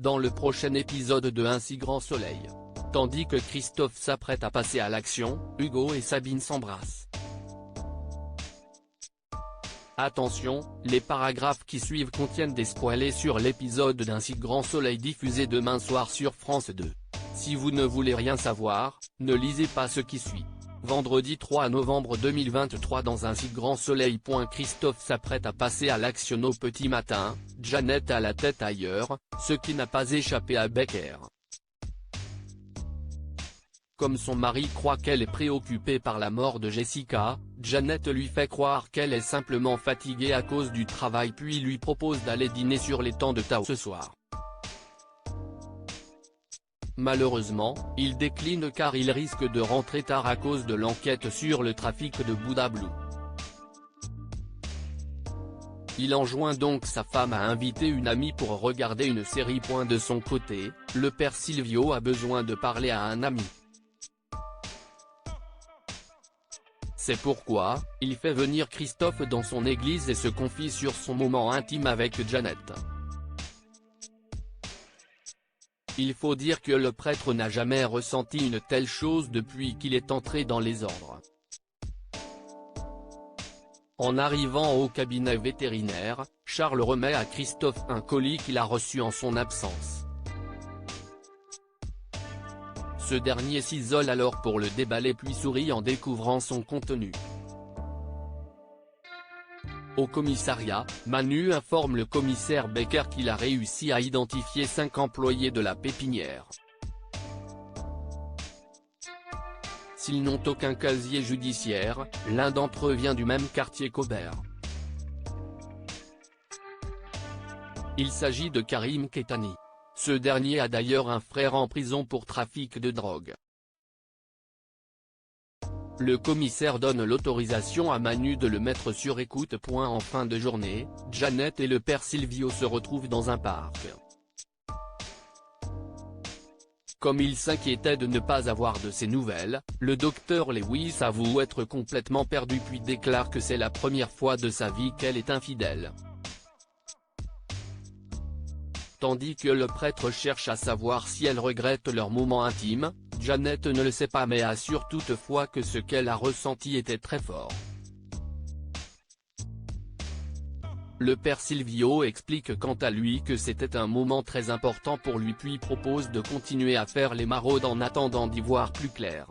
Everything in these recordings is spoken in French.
dans le prochain épisode de Un si grand soleil. Tandis que Christophe s'apprête à passer à l'action, Hugo et Sabine s'embrassent. Attention, les paragraphes qui suivent contiennent des spoilers sur l'épisode d'Un si grand soleil diffusé demain soir sur France 2. Si vous ne voulez rien savoir, ne lisez pas ce qui suit. Vendredi 3 novembre 2023 dans Un si grand soleil. Christophe s'apprête à passer à l'action au petit matin, Jeannette a la tête ailleurs, ce qui n'a pas échappé à Becker. Comme son mari croit qu'elle est préoccupée par la mort de Jessica, Jeannette lui fait croire qu'elle est simplement fatiguée à cause du travail puis lui propose d'aller dîner sur l'étang de Tao ce soir. Malheureusement, il décline car il risque de rentrer tard à cause de l'enquête sur le trafic de Bouddha Blue. Il enjoint donc sa femme à inviter une amie pour regarder une série. De son côté, le père Silvio a besoin de parler à un ami. C'est pourquoi, il fait venir Christophe dans son église et se confie sur son moment intime avec Jeannette. Il faut dire que le prêtre n'a jamais ressenti une telle chose depuis qu'il est entré dans les ordres. En arrivant au cabinet vétérinaire, Charles remet à Christophe un colis qu'il a reçu en son absence. Ce dernier s'isole alors pour le déballer puis sourit en découvrant son contenu. Au commissariat, Manu informe le commissaire Becker qu'il a réussi à identifier 5 employés de la pépinière. S'ils n'ont aucun casier judiciaire, l'un d'entre eux vient du même quartier qu'Aubert. Il s'agit de Karim Ketani. Ce dernier a d'ailleurs un frère en prison pour trafic de drogue. Le commissaire donne l'autorisation à Manu de le mettre sur écoute. En fin de journée, Jeannette et le père Silvio se retrouvent dans un parc. Comme il s'inquiétait de ne pas avoir de ses nouvelles, le docteur Lewis avoue être complètement perdu puis déclare que c'est la première fois de sa vie qu'elle est infidèle. Tandis que le prêtre cherche à savoir si elle regrette leur moment intime, Jeannette ne le sait pas mais assure toutefois que ce qu'elle a ressenti était très fort. Le père Silvio explique quant à lui que c'était un moment très important pour lui puis propose de continuer à faire les maraudes en attendant d'y voir plus clair.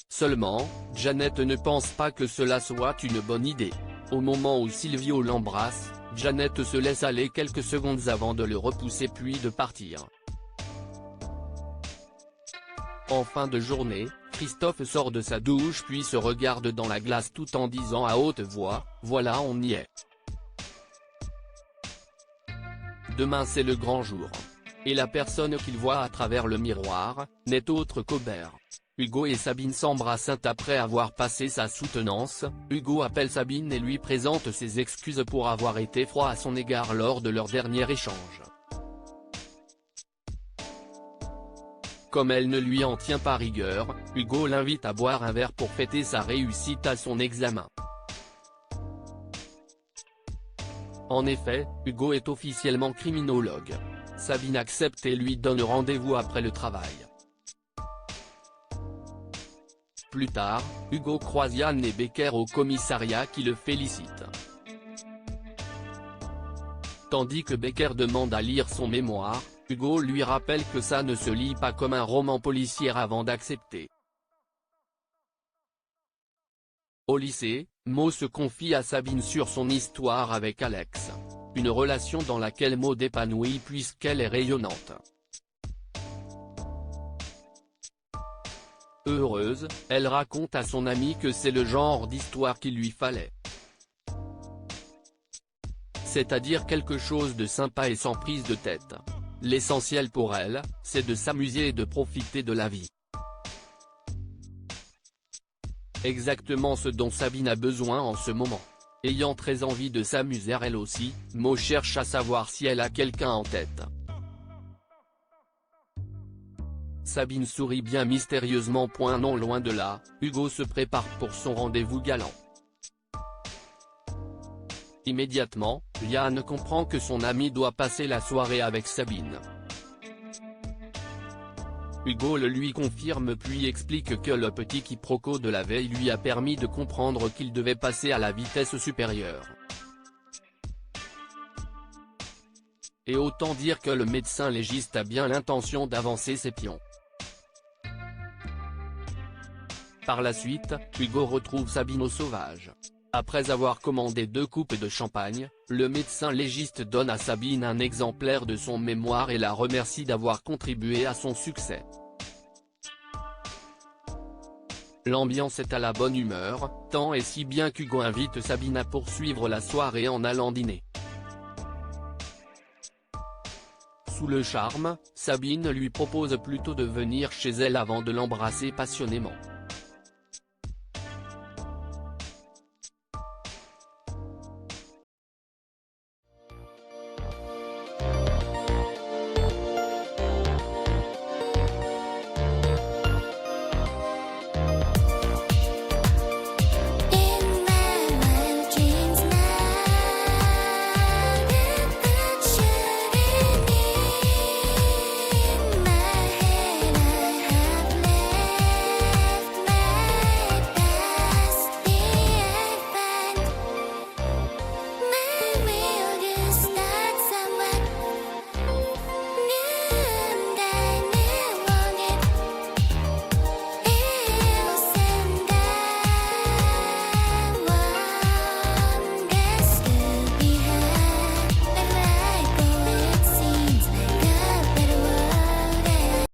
Seulement, Jeannette ne pense pas que cela soit une bonne idée. Au moment où Silvio l'embrasse, Jeannette se laisse aller quelques secondes avant de le repousser puis de partir. En fin de journée, Christophe sort de sa douche puis se regarde dans la glace tout en disant à haute voix « Voilà, on y est. Demain c'est le grand jour. » Et la personne qu'il voit à travers le miroir, n'est autre qu'Aubert. Hugo et Sabine s'embrassent après avoir passé sa soutenance. Hugo appelle Sabine et lui présente ses excuses pour avoir été froid à son égard lors de leur dernier échange. Comme elle ne lui en tient pas rigueur, Hugo l'invite à boire un verre pour fêter sa réussite à son examen. En effet, Hugo est officiellement criminologue. Sabine accepte et lui donne rendez-vous après le travail. Plus tard, Hugo croise Yann et Becker au commissariat qui le félicitent. Tandis que Becker demande à lire son mémoire, Hugo lui rappelle que ça ne se lit pas comme un roman policier avant d'accepter. Au lycée, Mo se confie à Sabine sur son histoire avec Alex. Une relation dans laquelle Maud épanouit puisqu'elle est rayonnante. Heureuse, elle raconte à son amie que c'est le genre d'histoire qu'il lui fallait. C'est-à-dire quelque chose de sympa et sans prise de tête. L'essentiel pour elle, c'est de s'amuser et de profiter de la vie. Exactement ce dont Sabine a besoin en ce moment. Ayant très envie de s'amuser elle aussi, Mo cherche à savoir si elle a quelqu'un en tête. Sabine sourit bien mystérieusement. Non loin de là, Hugo se prépare pour son rendez-vous galant. Immédiatement, Yann comprend que son ami doit passer la soirée avec Sabine. Hugo le lui confirme puis explique que le petit quiproquo de la veille lui a permis de comprendre qu'il devait passer à la vitesse supérieure. Et autant dire que le médecin légiste a bien l'intention d'avancer ses pions. Par la suite, Hugo retrouve Sabine au sauvage. Après avoir commandé 2 coupes de champagne, le médecin légiste donne à Sabine un exemplaire de son mémoire et la remercie d'avoir contribué à son succès. L'ambiance est à la bonne humeur, tant et si bien qu'Hugo invite Sabine à poursuivre la soirée en allant dîner. Sous le charme, Sabine lui propose plutôt de venir chez elle avant de l'embrasser passionnément.